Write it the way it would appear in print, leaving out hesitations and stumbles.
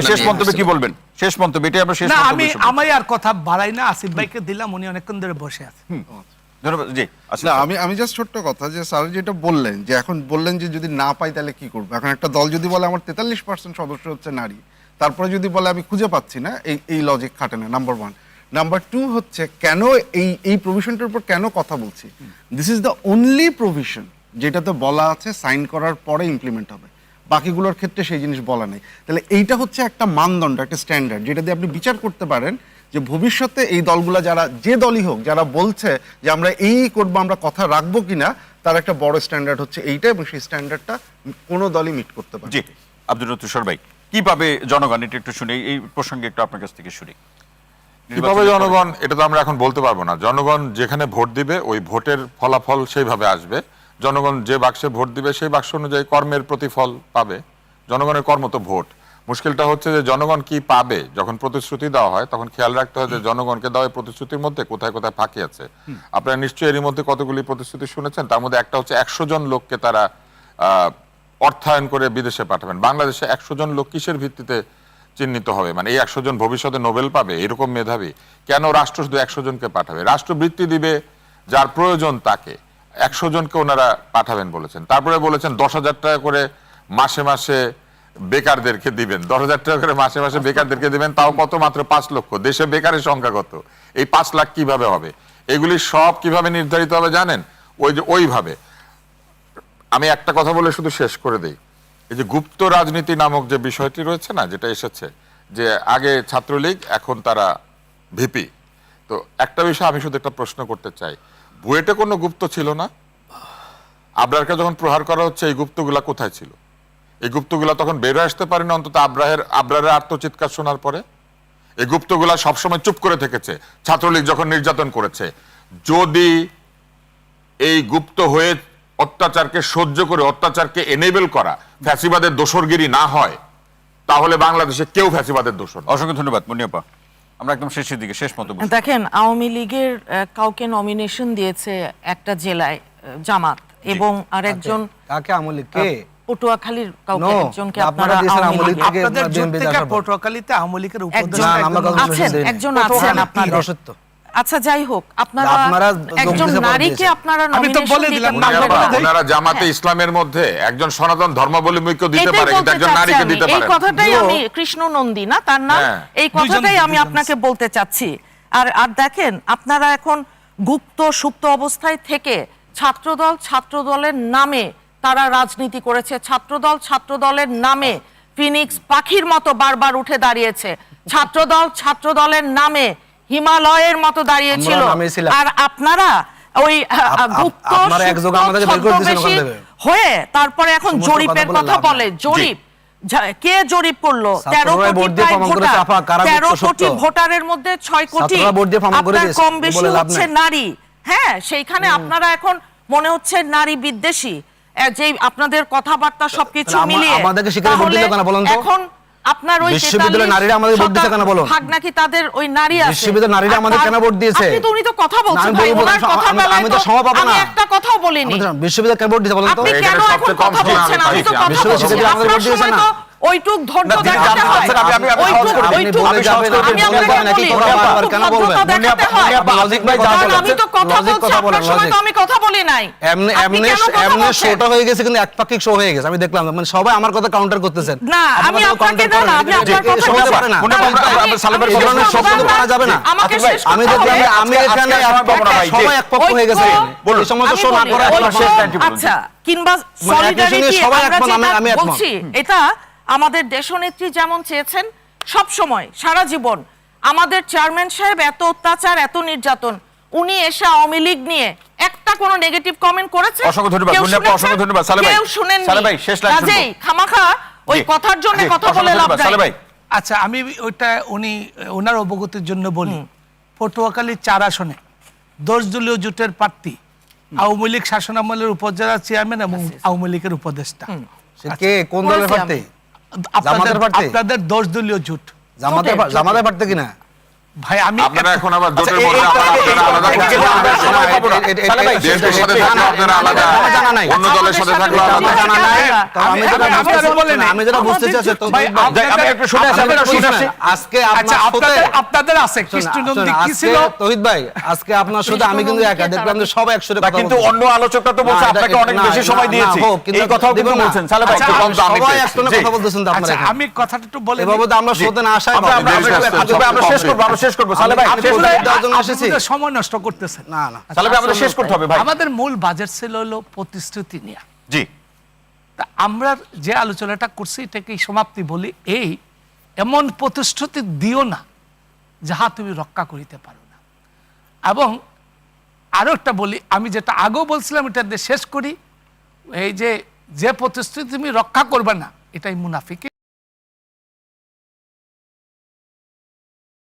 শেষ মন্তব্যে কি বলবেন? শেষ মন্তব্য এটা আমরা শেষ মন্তব্য। আমি আর কথা বাড়াই না, আসিফ ভাইকে দিলাম, উনি অনেকক্ষণ ধরে বসে আছে। ধন্যবাদ। জি আসলে আমি জাস্ট ছোট্ট কথা যে স্যার যেটা বললেন যে এখন বললেন যে যদি না পাই তাহলে কি করবো। এখন একটা দল যদি বলে আমার 43% সদস্য হচ্ছে নারী, তারপরে যদি বলে আমি খুঁজে পাচ্ছি না, এই লজিক খাটে না। নাম্বার 1। নাম্বার 2 হচ্ছে কেন এই প্রভিশনটার উপর কেন কথা বলছি। This is the only provision যেটাতে বলা আছে সাইন করার পরে ইমপ্লিমেন্ট হবে, বাকিগুলোর ক্ষেত্রে সেই জিনিস বলা নেই। তাহলে এইটা হচ্ছে একটা মানদণ্ড, একটা স্ট্যান্ডার্ড যেটা দিয়ে আপনি বিচার করতে পারেন যে ভবিষ্যতে এই দলগুলো যারা যে দলই হোক যারা বলছে যে আমরা এই করবো, আমরা কথা রাখবো কিনা, তার একটা বড় স্ট্যান্ডার্ড হচ্ছে এইটা, এবং সেই স্ট্যান্ডার্ডটা কোনো দলই মিট করতে পারে। জি আব্দুল লতিফ ভাই, কিভাবে জনগণ এটা একটু শুনে, এই প্রসঙ্গে একটু আপনার কাছ থেকে শুনি। কিভাবে জনগণ, এটা তো আমরা এখন বলতে পারবো না। জনগণ যেখানে ভোট দিবে ওই ভোটের ফলাফল সেইভাবে আসবে। জনগণ যে বাক্সে ভোট দিবে সেই বাক্স অনুযায়ী কর্মের প্রতিফল পাবে। জনগণের কর্ম তো ভোট। মুশকিলটা হচ্ছে যে জনগণ কি পাবে। যখন প্রতিশ্রুতি দেওয়া হয় তখন খেয়াল রাখতে হয় যে জনগণকে দেওয়া প্রতিশ্রুতির মধ্যে কোথায় কোথায় ফাঁকি আছে। আপনারা নিশ্চয়ই এরই মধ্যে কতগুলি প্রতিশ্রুতি শুনেছেন, তার মধ্যে একটা হচ্ছে 100 জন লোককে তারা অর্থায়ন করে বিদেশে পাঠাবেন। বাংলাদেশে 100 জন লোক কিসের ভিত্তিতে চিহ্নিত হবে? মানে এই 100 জন ভবিষ্যতে নোবেল পাবে এরকম মেধাবী? কেন রাষ্ট্র শুধু 100 জনকে পাঠাবে? রাষ্ট্র বৃত্তি দিবে যার প্রয়োজন তাকে। 100 জনকে ওনারা পাঠাবেন বলেছেন। তারপরে বলেছেন 10,000 টাকা করে মাসে মাসে বেকারদেরকে দিবেন। 10,000 টাকা করে মাসে মাসে বেকারদেরকে দিবেন, তাও কত? মাত্র 5 লক্ষ। দেশে বেকারের সংখ্যা কত? এই 5 লাখ কিভাবে হবে? এগুলি সব কিভাবে নির্ধারিত হবে জানেন? ওইভাবে। আমি একটা কথা বলে শুধু শেষ করে দেই। এই যে গুপ্ত রাজনীতি নামক যে বিষয়টি রয়েছে না, যেটা এসেছে যে আগে ছাত্রলীগ এখন তারা ভিপি, তো একটা বিষয় আমি শুধু একটা প্রশ্ন করতে চাই। বুয়েটে কোনো গুপ্ত ছিল না? আবরারকে যখন প্রহার করা হচ্ছে এই গুপ্তগুলা কোথায় ছিল? এই গুপ্তগুলা তখন বের হয়ে আসতে পারে না অন্তত আবরারের আত্মচিৎকার শোনার পরে? এই গুপ্তগুলা সবসময় চুপ করে থেকেছে ছাত্রলীগ যখন নির্যাতন করেছে। যদি এই গুপ্ত হয়ে অত্যাচারকে সহ্য করে অত্যাচারকে এনেবল করা ফ্যাসিবাদের দোসরগিরি না হয়, তাহলে বাংলাদেশে কেউ ফ্যাসিবাদের দোসর। অসংখ্য ধন্যবাদ মুনিয়াপা। আমরা একদম শেষের দিকে, শেষ মন্তব্য। দেখেন, আওয়ামী লীগের কাউকে নমিনেশন দিয়েছে একটা জেলায় জামাত, এবং আরেকজন কাকে আওয়ামী লীগ কে পটুয়াখালীর কাউকে একজনকে আপনারা আপনাদের জোট থেকে পটুয়াখালীতে আওয়ামী লীগের উপদেষ্টা একজন আছেন আপনাদের। আচ্ছা যাই হোক, আপনারা একজন নারীকে আপনারা নমিনেশন দিতে পারেন। ওনারা জামাতে ইসলামের মধ্যে একজন সনাতন ধর্মাবলম্বীকে দিতে পারে, কিন্তু একজন নারীকে দিতে পারে। এই কথাটাই আমি, কৃষ্ণ নন্দী না তার নাম, এই কথাটাই আমি আপনাকে বলতে চাচ্ছি। আর দেখেন, আপনারা এখন গুপ্ত সুপ্ত অবস্থায় থেকে ছাত্রদলের নামে তারা রাজনীতি করেছে। ছাত্রদলের নামে ফিনিক্স পাখির মতো বারবার উঠে দাঁড়িয়েছে। ছাত্রদলের নামে হিমালয়ের মতো দাঁড়িয়েছিল। আর আপনারা ওই গুপ্ত হয়ে তারপরে এখন জরিপের কথা বলে। জরিপ কে জরিপ করলো? 13 কোটি ভোটারের মধ্যে 6 কোটি আপনার কম বেশি হচ্ছে নারী। হ্যাঁ, সেইখানে আপনারা এখন মনে হচ্ছে নারী বিদ্বেষী, যে আপনাদের কথাবার্তা সবকিছু মিলিয়ে। এখন আপনার ওই বিশ্ববিদ্যালয়ের নারীরা আমাদের ভোট দিয়েছে কেন বলুন? ভাগ নাকি তাদের ওই নারী আছে বিশ্ববিদ্যালয়ের নারীরা আমাদের কেন ভোট দিয়েছে? আপনি তো উনি তো কথা বলছেন ভাই, ওনার কথা বেলায় আমি তো সমাপন না, আমি একটা কথাও বলিনি। বিশ্ববিদ্যালয় কেন ভোট দিয়েছে বলুন তো? আপনি কেন এখন কথা বলছেন? আমি তো কথা বলছি, আমাদের ভোট দিয়েছে না। ওইটুক ধৈর্য দেখাতে হয়। আমি তো কথা বলছি, আপনার সময় তো আমি কথা বলি নাই। এমনি শোটা হয়ে গেছে, কিন্তু একপাক্ষিক শো হয়ে গেছে। আমি দেখলাম মানে সবাই আমার কথা কাউন্টার করতেছেন। না, আমি আপনাকে না, আমি আপনার কথা বলতে পারি না। করা যাবে না। আমি দেখলাম আমি এখানে সবাই একপক্ষ হয়ে গেছে। এই সমস্ত শো না করা। আচ্ছা, কিংবা সলিডারিটি আমি বলছি, এটা আমাদের দেশনেত্রী যেমন চেয়েছেন সব সময় সারা জীবন। আমাদের চেয়ারম্যান সাহেব এত অত্যাচার, এত নির্যাতন, উনি এসে আওয়ামী লীগ নিয়ে একটা কোন নেগেটিভ কমেন্ট করেছে? অসংখ্য ধন্যবাদ মুনিয়াপা, অসংখ্য ধন্যবাদ। সালে ভাই, সালে ভাই শেষ লাইন শুনুন। কাজেই খামাখা ওই কথার জন্য কথা বলে লাভ নাই। সালে ভাই, আচ্ছা, আমি ওইটা ওনার অবগতির জন্য বলি। পটুয়াখালীর 4 আসনে 10 দলীয় জোটের প্রার্থী আওয়ামী লীগ শাসনামলের উপজেলা চেয়ারম্যান এবং আওয়ামী লীগের উপদেষ্টা। কে কোন দলের প্রার্থী? আপনাদের 10 দলীয় জোট। জামাতের প্রার্থী কিনা? ভাই আমি আপনারা এখন আবার আচ্ছা, জোটের মধ্যে আপনারা আলাদা করছেন। দেশটার সাথে থাকলে আপনারা আলাদা, আমার জানা নাই। অন্য দলের সাথে থাকলে আমার আলাদা। জানা নাই। কারণ আমি যেটা আমি- বুঝতে আমি- চাচ্ছি না, আমি যেটা বুঝতে চাচ্ছি তো ভাই, আমি একটু শুনে আসি, আপনাদের- শুনে আসি। আজকে আচ্ছা, আপনার সাথে আপনাদের আছে কৃষ্ণনন্দী কি আজকে ছিল? তহিদ ভাই, আজকে আপনার সাথে আমি কিন্তু একা দেখলাম যে সবাই একসাথে কথা কিন্তু বলতেছে। অন্য আলোচকরা তো বলছে না, এটা- আপনাকে অনেক না, বেশি না, সময় না, দিয়েছি, হোক, কিন্তু এই কথাও কিন্তু দেখুন না। বলছেন সালে ভাই, আচ্ছা, একটু কম দাম সবাই পেয়েছি। একটনে জি। কথা বলতেছেন তো আপনারা আচ্ছা, এখানে। আমি কথাটা একটু বলে নিই। এভাবে তো আমরা সাথে না আসাই আমরা- ভালো। আমরা- আমরা- দেশ আমরা- স্বাস্থ্য আমরা শেষ করবো, আমরা শেষ করবো সালে ভাই, আমি শেষ বলে করবো। দেওয়ার জন্য আপনি এসেছি। বোধহয় সময় নষ্ট করতেছেন। না না সালে ভাই, আমাদের শেষ করতে হবে ভাই। আমাদের মূল বাজেট ছিল হলো প্রতিশ্রুতি নিয়ে। জি, তা আমরা যে আলোচনাটা করছি এটাকে সমাপ্তি বলি, এই এমন প্রতিশ্রুতি দিও না যাহা তুমি রক্ষা করিতে পারো না। এবং আরো একটা বলি, আমি যেটা আগেও বলছিলাম এটা দিয়ে শেষ করি, এই যে প্রতিশ্রুতি তুমি রক্ষা করবে না, এটাই মুনাফিকি।